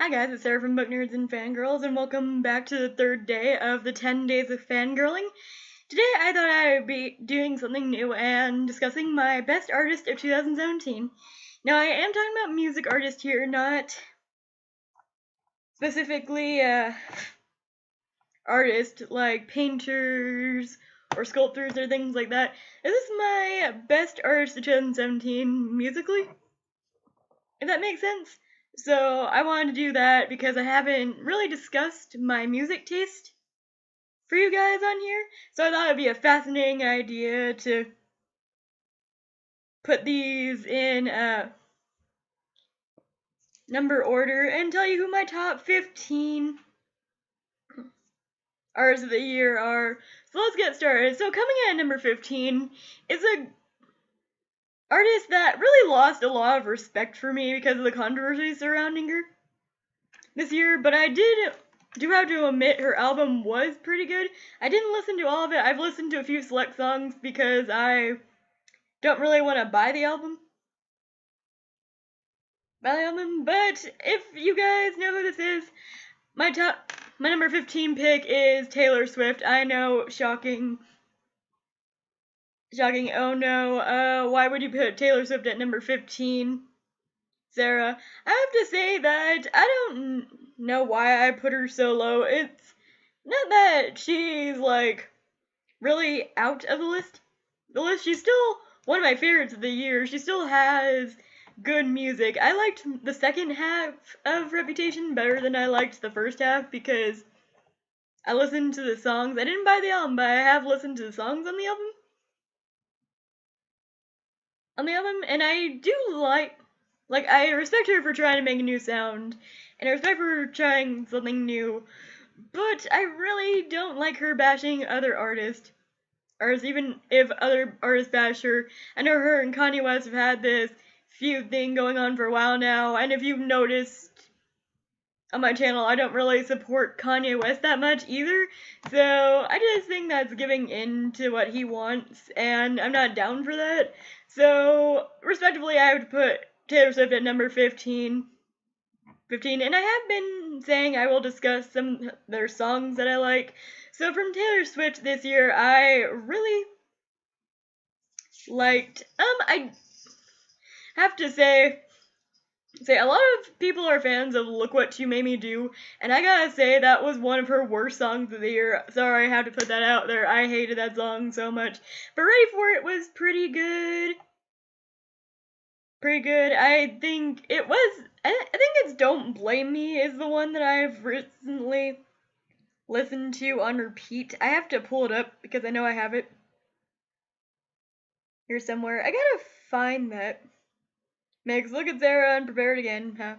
Hi guys, it's Sarah from Book Nerds and Fangirls, and welcome back to the third day of the 10 days of fangirling. Today I thought I would be doing something new and discussing my best artist of 2017. Now I am talking about music artists here, not specifically artists like painters or sculptors or things like that. This is my best artist of 2017 musically, if that makes sense. So I wanted to do that because I haven't really discussed my music taste for you guys on here. So I thought it'd be a fascinating idea to put these in number order and tell you who my top 15 artists of the year are. So let's get started. So coming in at number 15 is a artist that really lost a lot of respect for me because of the controversy surrounding her this year, but I do have to admit her album was pretty good. I didn't listen to all of it. I've listened to a few select songs because I don't really want to buy the album. But if you guys know who this is, my number 15 pick is Taylor Swift. I know, shocking. Oh no, why would you put Taylor Swift at number 15? Sarah, I have to say that I don't know why I put her so low. It's not that she's like really out of the list. She's still one of my favorites of the year. She still has good music. I liked the second half of Reputation better than I liked the first half because I listened to the songs. I didn't buy the album, but I have listened to the songs on the album. And I do like I respect her for trying to make a new sound, and I respect her trying something new. But I really don't like her bashing other artists. Or even if other artists bash her. I know her and Kanye West have had this feud thing going on for a while now, and if you've noticed on my channel, I don't really support Kanye West that much either, so I just think that's giving in to what he wants, and I'm not down for that. So, respectively, I would put Taylor Swift at number 15, and I have been saying I will discuss some of their songs that I like. So from Taylor Swift this year, I really liked, I have to say a lot of people are fans of Look What You Made Me Do, and I gotta say that was one of her worst songs of the year. Sorry, I have to put that out there. I hated that song so much. But Ready For It was pretty good. I think it was, I think it's Don't Blame Me is the one that I've recently listened to on repeat. I have to pull it up because I know I have it here somewhere. I gotta find that. Megs, look at Sarah and prepare it again, huh?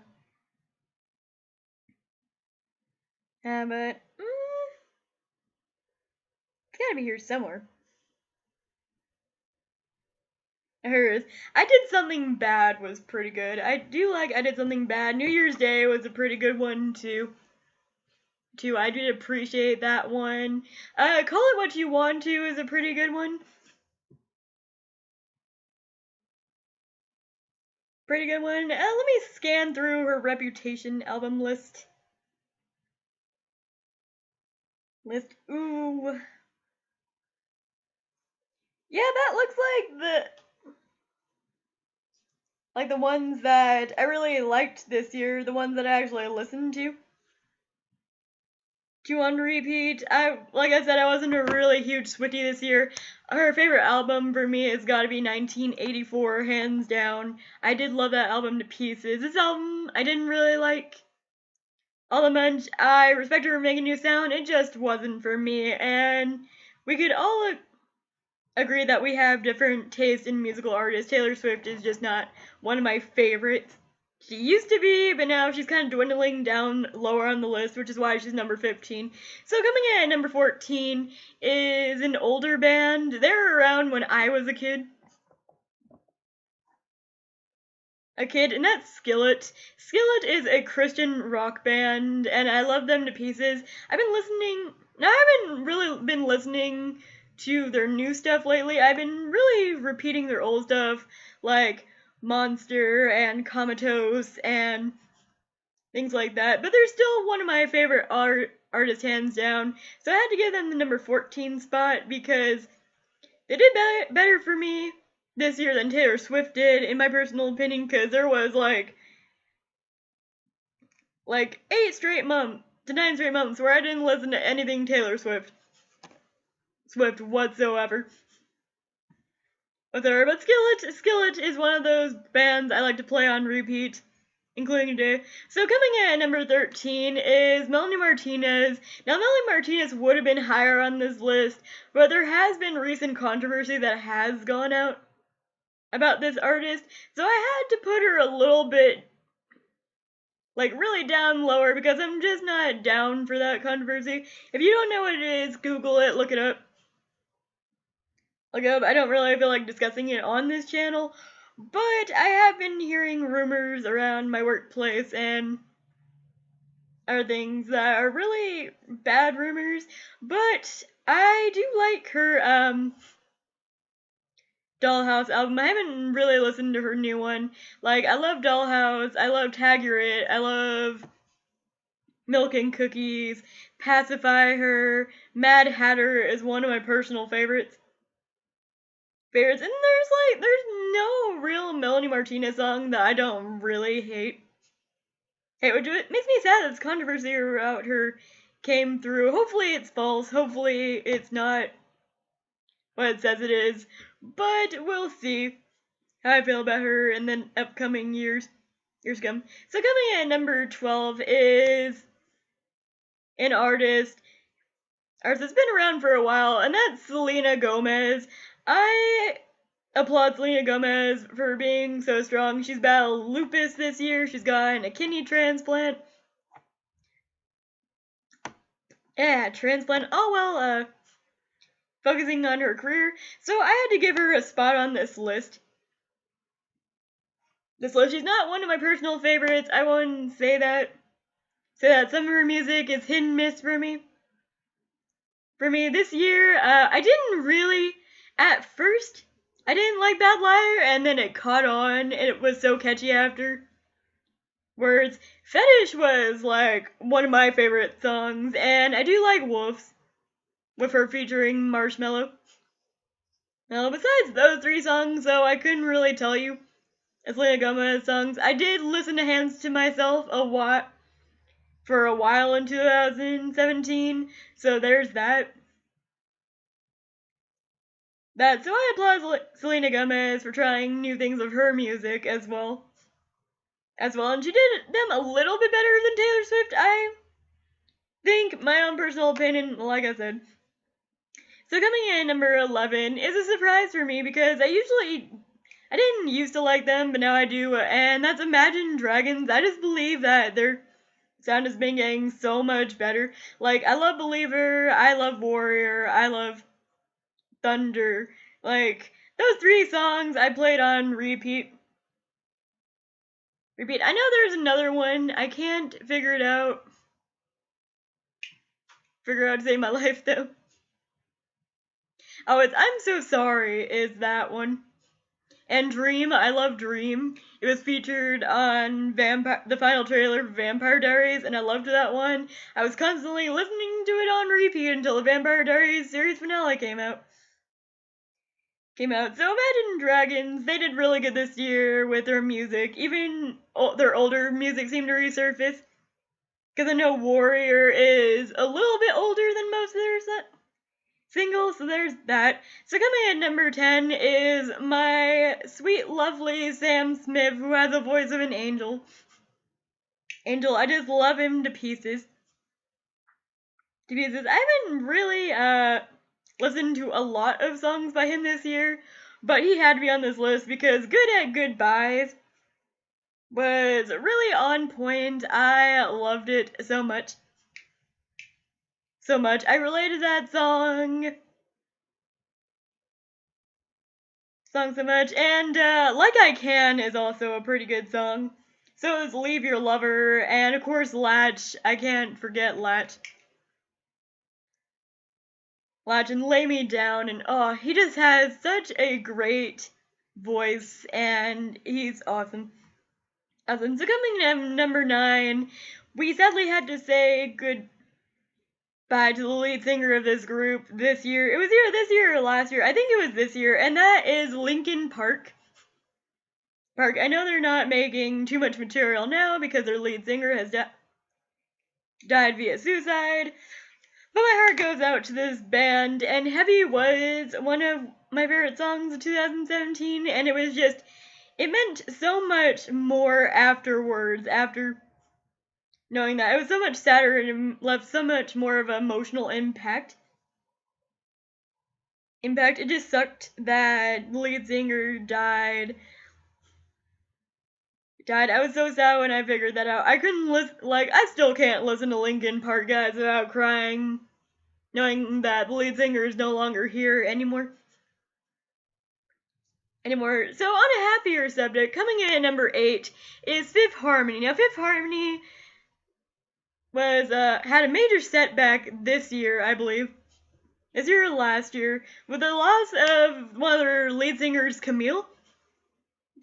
But it's gotta be here somewhere. Hers. I Did Something Bad was pretty good. I Did Something Bad. New Year's Day was a pretty good one too. I did appreciate that one. Call It What You Want To is a pretty good one. Let me scan through her Reputation album list. Ooh. Yeah, that looks like the ones that I really liked this year, the ones that I actually listened to. On repeat. Like I said, I wasn't a really huge Swiftie this year. Her favorite album for me has got to be 1984, hands down. I did love that album to pieces. This album I didn't really like all that much. I respect her for making new sound. It just wasn't for me, and we could all agree that we have different taste in musical artists. Taylor Swift is just not one of my favorites. She used to be, but now she's kind of dwindling down lower on the list, which is why she's number 15. So coming in at number 14 is an older band. They were around when I was a kid. And that's Skillet. Skillet is a Christian rock band, and I love them to pieces. I haven't really been listening to their new stuff lately. I've been really repeating their old stuff, like Monster and Comatose and things like that. But they're still one of my favorite artists, hands down. So I had to give them the number 14 spot because they did better for me this year than Taylor Swift did, in my personal opinion, because there was like 8 straight months to 9 straight months where I didn't listen to anything Taylor Swift whatsoever. But Skillet is one of those bands I like to play on repeat, including today. So coming in at number 13 is Melanie Martinez. Now Melanie Martinez would have been higher on this list, but there has been recent controversy that has gone out about this artist, so I had to put her a little bit, really down lower, because I'm just not down for that controversy. If you don't know what it is, Google it, look it up. I don't really feel like discussing it on this channel, but I have been hearing rumors around my workplace and other things that are really bad rumors, but I do like her, Dollhouse album. I haven't really listened to her new one. I love Dollhouse, I love Taggart, I love Milk and Cookies, Pacify Her, Mad Hatter is one of my personal favorites. And there's no real Melanie Martinez song that I don't really hate. It makes me sad that this controversy about her came through. Hopefully it's false. Hopefully it's not what it says it is. But we'll see how I feel about her in the upcoming years to come. So coming in at number 12 is an artist that's been around for a while, and that's Selena Gomez. I applaud Selena Gomez for being so strong. She's battled lupus this year. She's gotten a kidney transplant. Yeah, transplant. Oh well, focusing on her career. So I had to give her a spot on this list. She's not one of my personal favorites. I wouldn't say that. Some of her music is hit and miss for me. This year, I didn't really, at first, I didn't like Bad Liar, and then it caught on, and it was so catchy afterwards. Fetish was, one of my favorite songs, and I do like Wolves, with her featuring Marshmello. Now, besides those 3 songs, though, I couldn't really tell you Selena Gomez songs. I did listen to Hands to Myself for a while in 2017, so there's that. So I applaud Selena Gomez for trying new things with her music as well. And she did them a little bit better than Taylor Swift, I think, my own personal opinion, like I said. So coming in at number 11 is a surprise for me, because I didn't used to like them, but now I do, and that's Imagine Dragons. I just believe that their sound has been getting so much better. I love Believer, I love Warrior, I love Thunder. Those 3 songs I played on repeat. I know there's another one. I can't figure it out. Figure out to save my life, though. Oh, it's I'm So Sorry is that one. And Dream, I love Dream. It was featured on the final trailer of Vampire Diaries, and I loved that one. I was constantly listening to it on repeat until the Vampire Diaries series finale came out. So Imagine Dragons, they did really good this year with their music. Even their older music seemed to resurface. Because I know Warrior is a little bit older than most of their singles, so there's that. So coming at number 10 is my sweet, lovely Sam Smith, who has the voice of an angel. I just love him to pieces. I haven't really listened to a lot of songs by him this year, but he had to be on this list because Good at Goodbyes was really on point. I loved it so much. I related that song so much, and Like I Can is also a pretty good song. So is Leave Your Lover, and of course Latch. I can't forget Latch. And Lay Me Down, and he just has such a great voice, and he's awesome. Awesome. So coming in number 9, we sadly had to say goodbye to the lead singer of this group this year. It was either this year or last year. I think it was this year, and that is Linkin Park. I know they're not making too much material now because their lead singer has died via suicide, but my heart goes out to this band, and Heavy was one of my favorite songs of 2017, and it meant so much more afterwards, after knowing that. It was so much sadder and left so much more of an emotional impact. It just sucked that the lead singer died. I was so sad when I figured that out. I couldn't listen, I still can't listen to Linkin Park, guys, without crying, knowing that the lead singer is no longer here anymore. So on a happier subject, coming in at number 8 is Fifth Harmony. Now, Fifth Harmony was had a major setback this year, I believe. This year or last year, with the loss of one of their lead singers, Camille.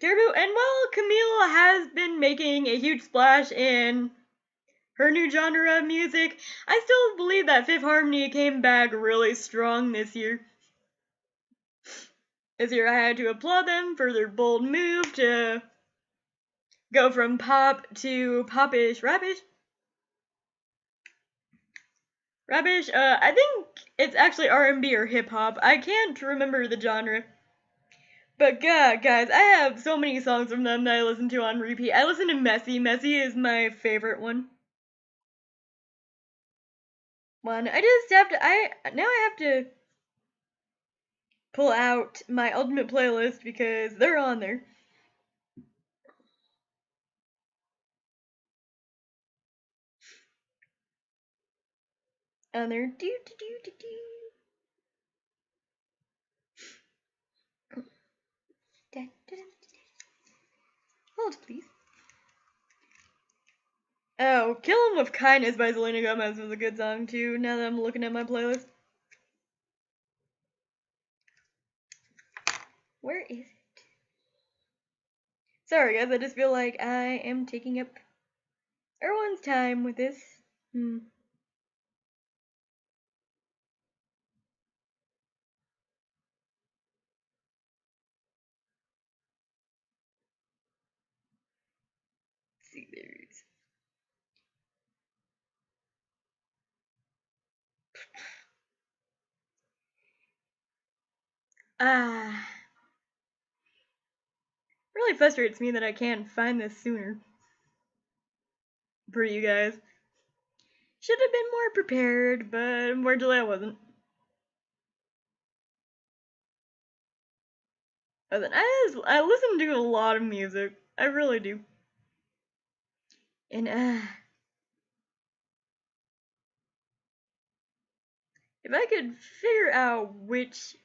And while Camille has been making a huge splash in her new genre of music, I still believe that Fifth Harmony came back really strong this year. This year I had to applaud them for their bold move to go from pop to popish rapish. I think it's actually R&B or hip hop. I can't remember the genre. But God, guys, I have so many songs from them that I listen to on repeat. I listen to Messy. Messy is my favorite one. I have to pull out my ultimate playlist because they're on there. On there. Hold, please. Oh, Kill 'Em With Kindness by Selena Gomez was a good song too, now that I'm looking at my playlist. Where is it? Sorry guys, I just feel like I am taking up everyone's time with this. Let's see, there's... really frustrates me that I can't find this sooner for you guys. Should have been more prepared, but unfortunately I wasn't. I listen to a lot of music. I really do. And if I could figure out which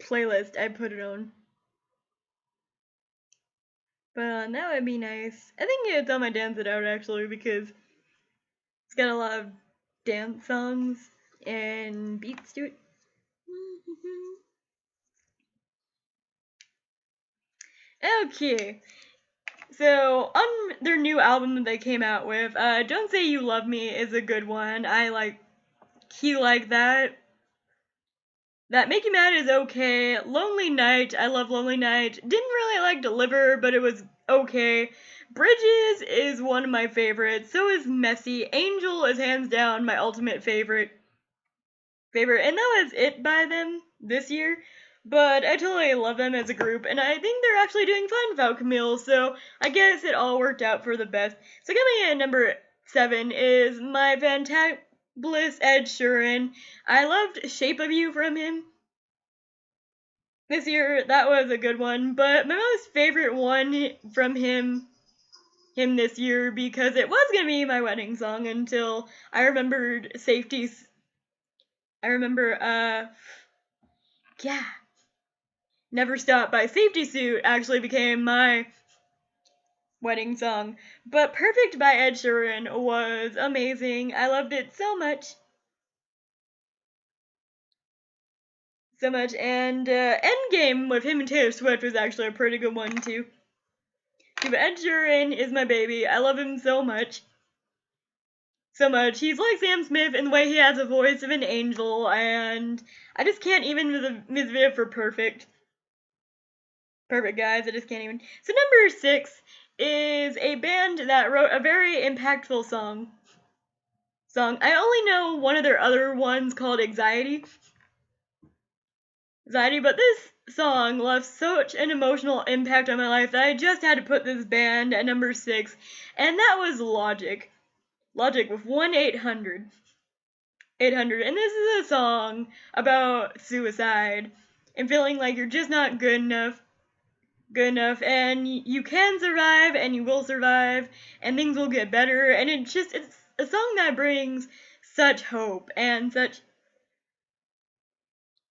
playlist I put it on. But that would be nice. I think it's on my Dance It Out actually, because it's got a lot of dance songs and beats to it. Okay, so on their new album that they came out with, Don't Say You Love Me is a good one. I like that. That Make You Mad is okay. Lonely Night, I love Lonely Night. Didn't really like Deliver, but it was okay. Bridges is one of my favorites. So is Messy. Angel is hands down my ultimate favorite. And that was it by them this year. But I totally love them as a group, and I think they're actually doing fine without Camille, so I guess it all worked out for the best. So coming in at number 7 is my fantabulous Ed Sheeran. I loved Shape of You from him this year. That was a good one, but my most favorite one from him this year, because it was gonna be my wedding song until I remembered Never Stop by Safety Suit actually became my wedding song. But Perfect by Ed Sheeran was amazing. I loved it so much. And Endgame with him and Taylor Swift was actually a pretty good one too. But Ed Sheeran is my baby. I love him so much. So much. He's like Sam Smith in the way he has a voice of an angel, and I just can't even misviv for perfect. Perfect, guys. I just can't even. So number 6 is a band that wrote a very impactful song. I only know one of their other ones called Anxiety, but this song left such an emotional impact on my life that I just had to put this band at number 6, and that was Logic. Logic with 1-800. 800. And this is a song about suicide and feeling like you're just not good enough, and you can survive and you will survive and things will get better, and it's a song that brings such hope and such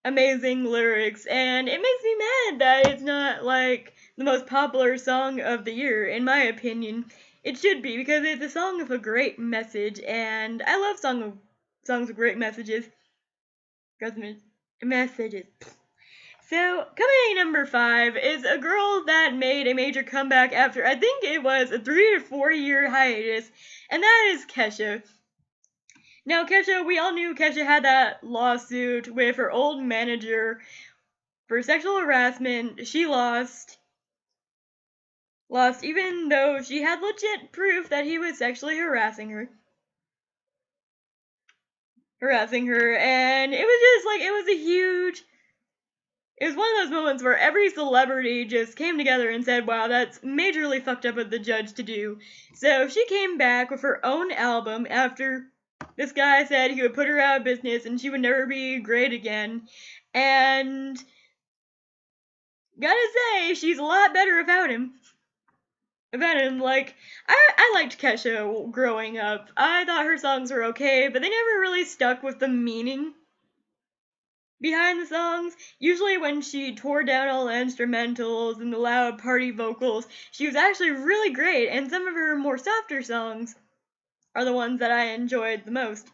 amazing lyrics, and it makes me mad that it's not like the most popular song of the year. In my opinion, it should be, because it's a song with a great message, and I love songs with great messages. Messages. So, coming in number 5 is a girl that made a major comeback after, I think it was a 3 or 4 year hiatus, and that is Kesha. Now, Kesha, we all knew Kesha had that lawsuit with her old manager for sexual harassment. She lost, even though she had legit proof that he was sexually harassing her. And it was just like, it was one of those moments where every celebrity just came together and said, wow, that's majorly fucked up of the judge to do. So she came back with her own album after this guy said he would put her out of business and she would never be great again. And gotta say, she's a lot better without him. Like, I liked Kesha growing up. I thought her songs were okay, but they never really stuck with the meaning behind the songs. Usually when she tore down all the instrumentals and the loud party vocals, she was actually really great, and some of her more softer songs are the ones that I enjoyed the most.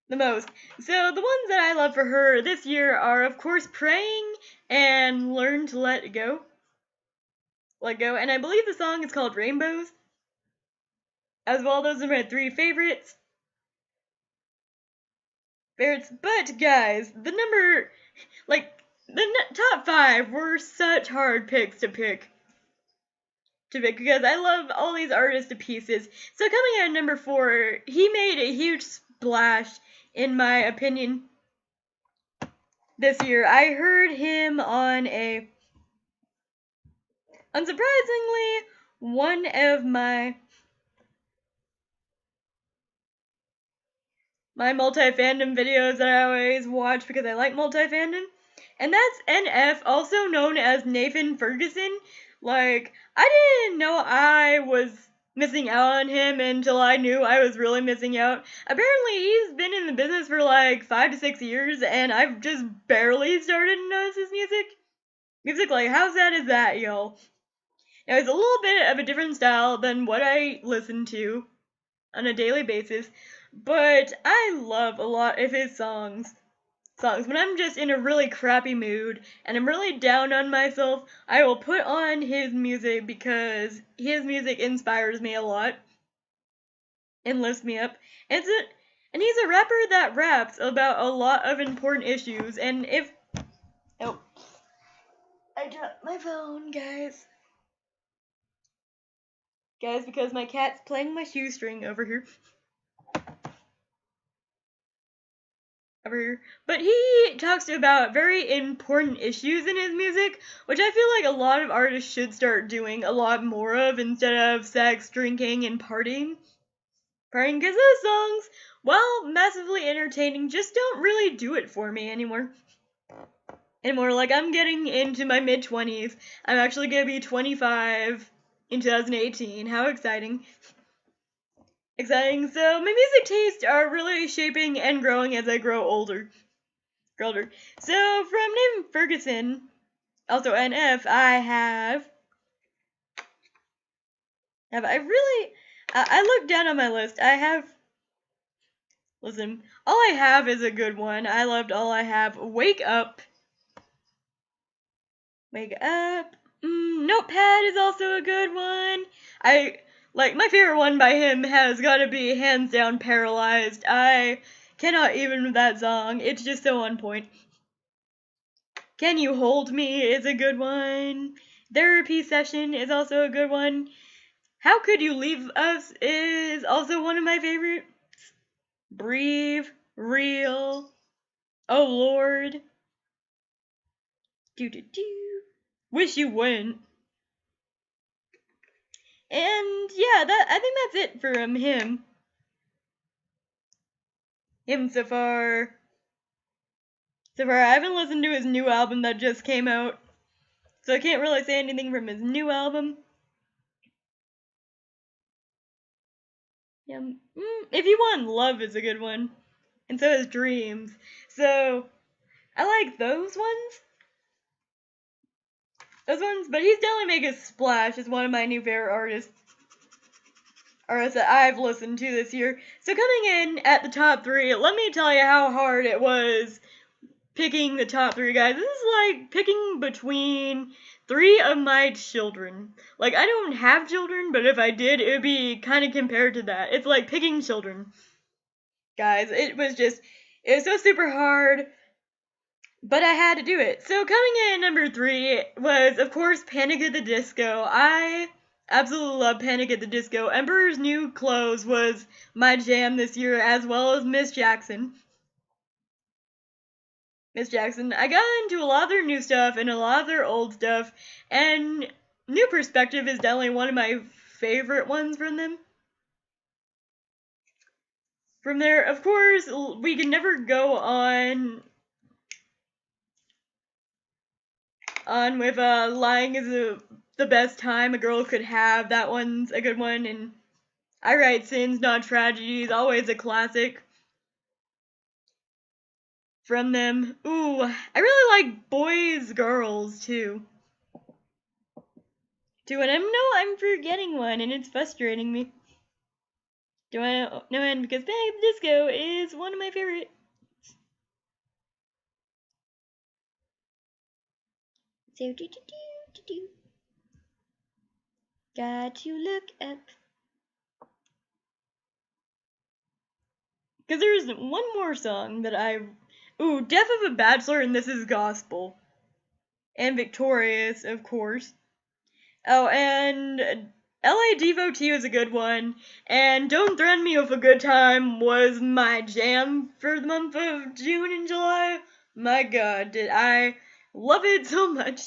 So the ones that I love for her this year are, of course, Praying and Learn to Let Go. And I believe the song is called Rainbows. As well, those are my 3 favorites. But guys, the top 5 were such hard picks to pick. Because I love all these artists to pieces. So coming in at number 4, he made a huge splash, in my opinion, this year. I heard him on unsurprisingly, one of my multi-fandom videos that I always watch because I like multi-fandom. And that's NF, also known as Nathan Ferguson. Like, I didn't know I was missing out on him until I knew I was really missing out. Apparently, he's been in the business for like 5 to 6 years, and I've just barely started to notice his music. Like, how sad is that, y'all? Now, it's a little bit of a different style than what I listen to on a daily basis, but I love a lot of his songs. When I'm just in a really crappy mood and I'm really down on myself, I will put on his music because his music inspires me a lot and lifts me up. And he's a rapper that raps about a lot of important issues. And I dropped my phone, guys, because my cat's playing my shoestring over here. But he talks about very important issues in his music, which I feel like a lot of artists should start doing a lot more of instead of sex, drinking, and partying. Because those songs, while massively entertaining, just don't really do it for me anymore. Like, I'm getting into my mid-20s. I'm actually gonna be 25 in 2018. How exciting. So my music tastes are really shaping and growing as I grow older. So from Nathan Ferguson, also NF, I looked down on my list. All I Have is a good one. I loved All I Have. Wake Up. Notepad is also a good one. My favorite one by him has gotta be hands down Paralyzed. I cannot even with that song. It's just so on point. Can You Hold Me is a good one. Therapy Session is also a good one. How Could You Leave Us is also one of my favorites. Breathe, Real, Oh Lord, do do do, Wish You Wouldn't. And yeah, I think that's it from him. So far. So far, I haven't listened to his new album that just came out, so I can't really say anything from his new album. Yeah, If You Want Love is a good one, and so is Dreams. So I like those ones. But he's definitely making a splash as one of my new favorite artists that I've listened to this year. So coming in at the top 3, let me tell you how hard it was picking the top 3, guys. This is like picking between 3 of my children. Like, I don't have children, but if I did, it would be kind of compared to that. It's like picking children. Guys, it was so super hard, but I had to do it. So coming in at number 3 was, of course, Panic at the Disco. I absolutely love Panic at the Disco. Emperor's New Clothes was my jam this year, as well as Miss Jackson. I got into a lot of their new stuff and a lot of their old stuff, and New Perspective is definitely one of my favorite ones from them. From there, of course, we can never go on with Lying is the best time a girl could have. That one's a good one, and I Write Sins, Not Tragedies, always a classic from them. Ooh, I really like Boys Girls too. And I know I'm forgetting one, and it's frustrating me. Do I know one? Because Panic at the Disco is one of my favorites. So got to look up. Because there's one more song that Death of a Bachelor, and This Is Gospel. And Victorious, of course. Oh, and LA Devotee was a good one. And Don't Threaten Me With a Good Time was my jam for the month of June and July. My god, did I love it so much.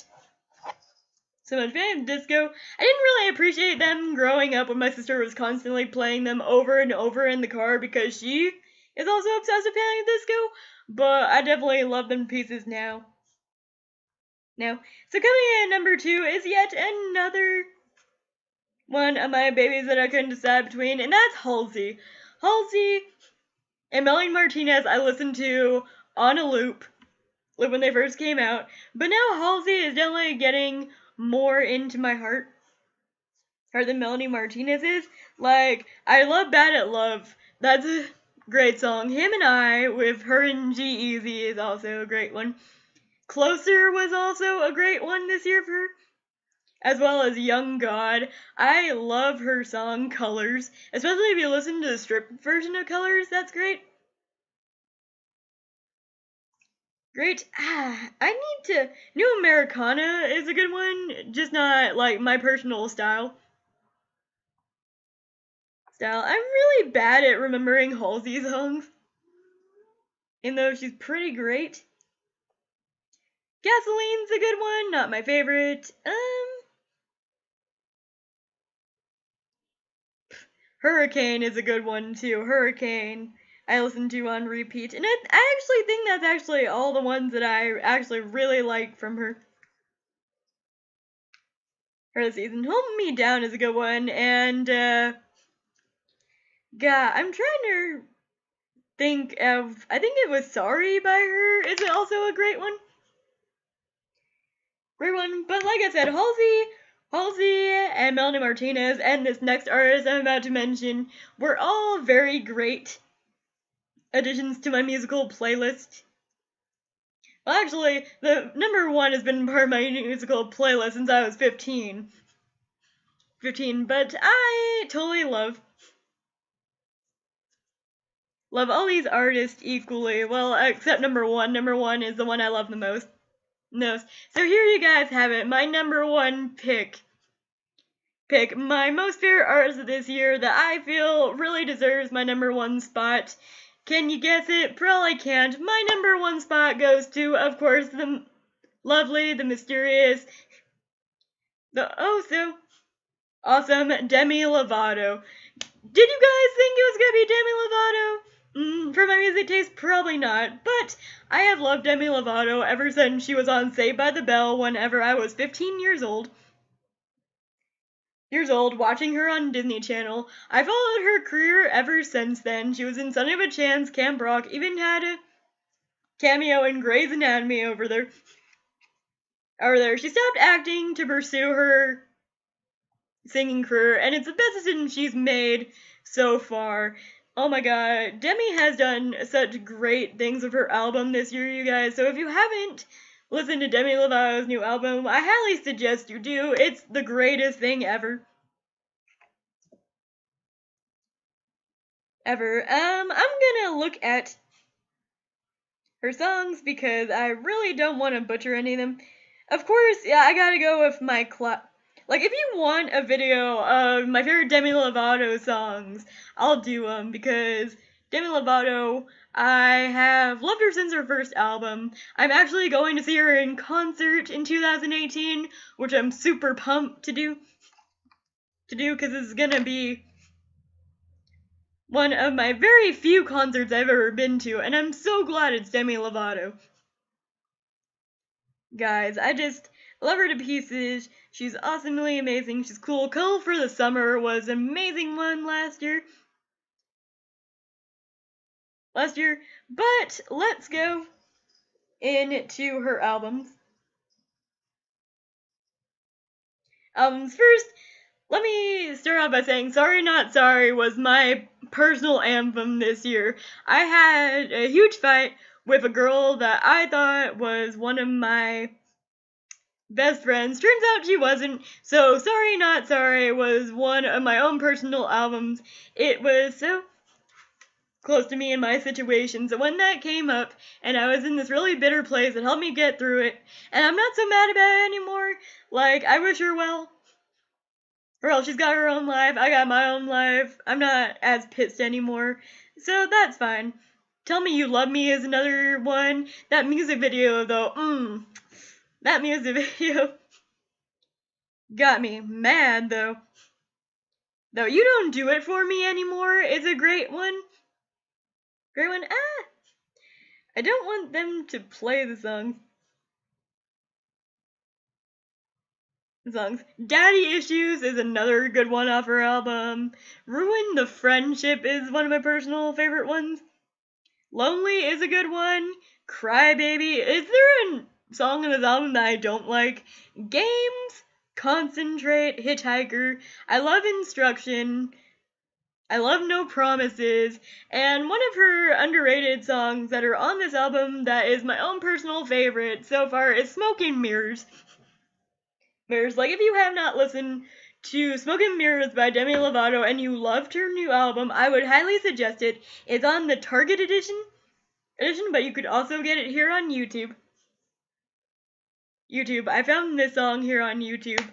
So much. Panic Disco. I didn't really appreciate them growing up when my sister was constantly playing them over and over in the car because she is also obsessed with Panic Disco, but I definitely love them to pieces now. So coming in at number 2 is yet another one of my babies that I couldn't decide between, and that's Halsey. Halsey and Melanie Martinez I listened to on a loop when they first came out, but now Halsey is definitely getting more into my heart than Melanie Martinez is. Like, I love Bad at Love. That's a great song. Him and I with her and G-Eazy is also a great one. Closer was also a great one this year for her, as well as Young God. I love her song Colors, especially if you listen to the stripped version of Colors. That's great. I need to. New Americana is a good one, just not like my personal style. I'm really bad at remembering Halsey songs, even though she's pretty great. Gasoline's a good one, not my favorite. Hurricane is a good one too. Hurricane I listen to on repeat, and I actually think that's actually all the ones that I actually really like from her. This season. Hold Me Down is a good one, and I'm trying to think of. I think it was Sorry by her. Is it also a great one? But like I said, Halsey and Melanie Martinez and this next artist I'm about to mention were all very great additions to my musical playlist. Well, actually, the number one has been part of my musical playlist since I was 15. But I totally love all these artists equally. Well, except number one. Number one is the one I love the most. No. So here you guys have it. My number one pick. My most favorite artist of this year that I feel really deserves my number one spot. Can you guess it? Probably can't. My number one spot goes to, of course, the lovely, the mysterious, the oh so awesome Demi Lovato. Did you guys think it was gonna be Demi Lovato? For my music taste, probably not. But I have loved Demi Lovato ever since she was on Saved by the Bell whenever I was 15 years old. Watching her on Disney Channel. I followed her career ever since then. She was in Son of a Chance, Camp Rock, even had a cameo in Grey's Anatomy over there. She stopped acting to pursue her singing career, and it's the best decision she's made so far. Oh my god, Demi has done such great things with her album this year, you guys. So if you haven't listened to Demi Lovato's new album, I highly suggest you do. It's the greatest thing ever. I'm gonna look at her songs because I really don't want to butcher any of them. Of course, yeah, I gotta go with my like, if you want a video of my favorite Demi Lovato songs, I'll do them because Demi Lovato, I have loved her since her first album. I'm actually going to see her in concert in 2018, which I'm super pumped to do because it's gonna be one of my very few concerts I've ever been to, and I'm so glad it's Demi Lovato. Guys, I just love her to pieces. She's awesomely amazing. She's cool. Cuddle for the Summer was an amazing one last year. But let's go into her albums. First, let me start off by saying Sorry Not Sorry was my personal anthem this year. I had a huge fight with a girl that I thought was one of my best friends. Turns out she wasn't. So Sorry Not Sorry was one of my own personal albums. It was so close to me in my situation. So when that came up and I was in this really bitter place, it helped me get through it. And I'm not so mad about it anymore. Like, I wish her well. Well, she's got her own life. I got my own life. I'm not as pissed anymore. So that's fine. Tell Me You Love Me is another one. That music video, though, that music video got me mad, though. Though You Don't Do It For Me Anymore is a great one. I don't want them to play the songs. Daddy Issues is another good one off her album. Ruin the Friendship is one of my personal favorite ones. Lonely is a good one. Cry Baby. Is there a song in this album that I don't like? Games, Concentrate, Hitchhiker. I love Instruction. I love No Promises. And one of her underrated songs that are on this album that is my own personal favorite so far is Smoke and Mirrors. Like, if you have not listened to Smoke and Mirrors by Demi Lovato and you loved her new album, I would highly suggest it. It's on the Target edition, but you could also get it here on YouTube. I found this song here on YouTube,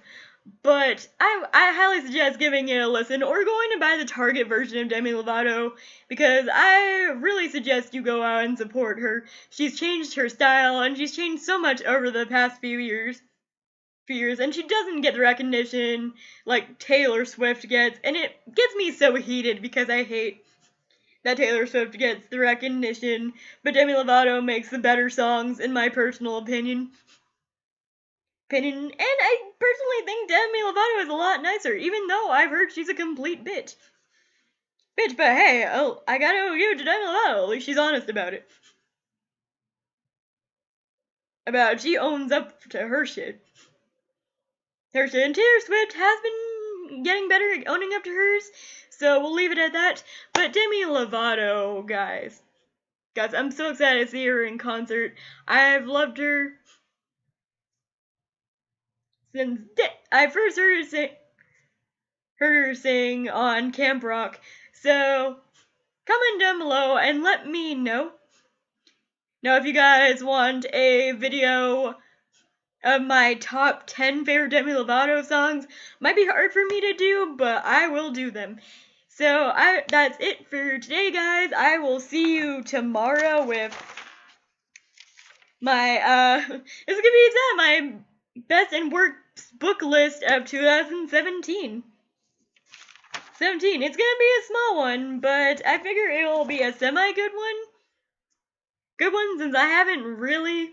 but I highly suggest giving it a listen or going to buy the Target version of Demi Lovato because I really suggest you go out and support her. She's changed her style and she's changed so much over the past few years, and she doesn't get the recognition like Taylor Swift gets, and it gets me so heated because I hate that Taylor Swift gets the recognition, but Demi Lovato makes the better songs in my personal opinion. And I personally think Demi Lovato is a lot nicer, even though I've heard she's a complete bitch. But hey, I gotta give it to Demi Lovato, at least she's honest about it. She owns up to her shit. And Taylor Swift has been getting better at owning up to hers, so we'll leave it at that. But Demi Lovato, guys, Guys, I'm so excited to see her in concert. I've loved her since I first heard her sing on Camp Rock. So comment down below and let me know. Now, if you guys want a video of my top 10 favorite Demi Lovato songs, might be hard for me to do, but I will do them. So that's it for today, guys. I will see you tomorrow with my it's gonna be my best and worst book list of 2017. It's gonna be a small one, but I figure it'll be a semi-good one. Good one, since I haven't really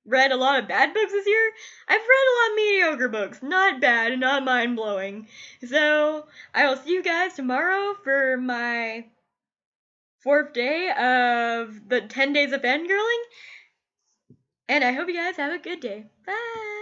read a lot of bad books this year. I've read a lot of mediocre books, not bad, not mind-blowing. So I will see you guys tomorrow for my 4th day of the 10 days of fangirling. And I hope you guys have a good day. Bye!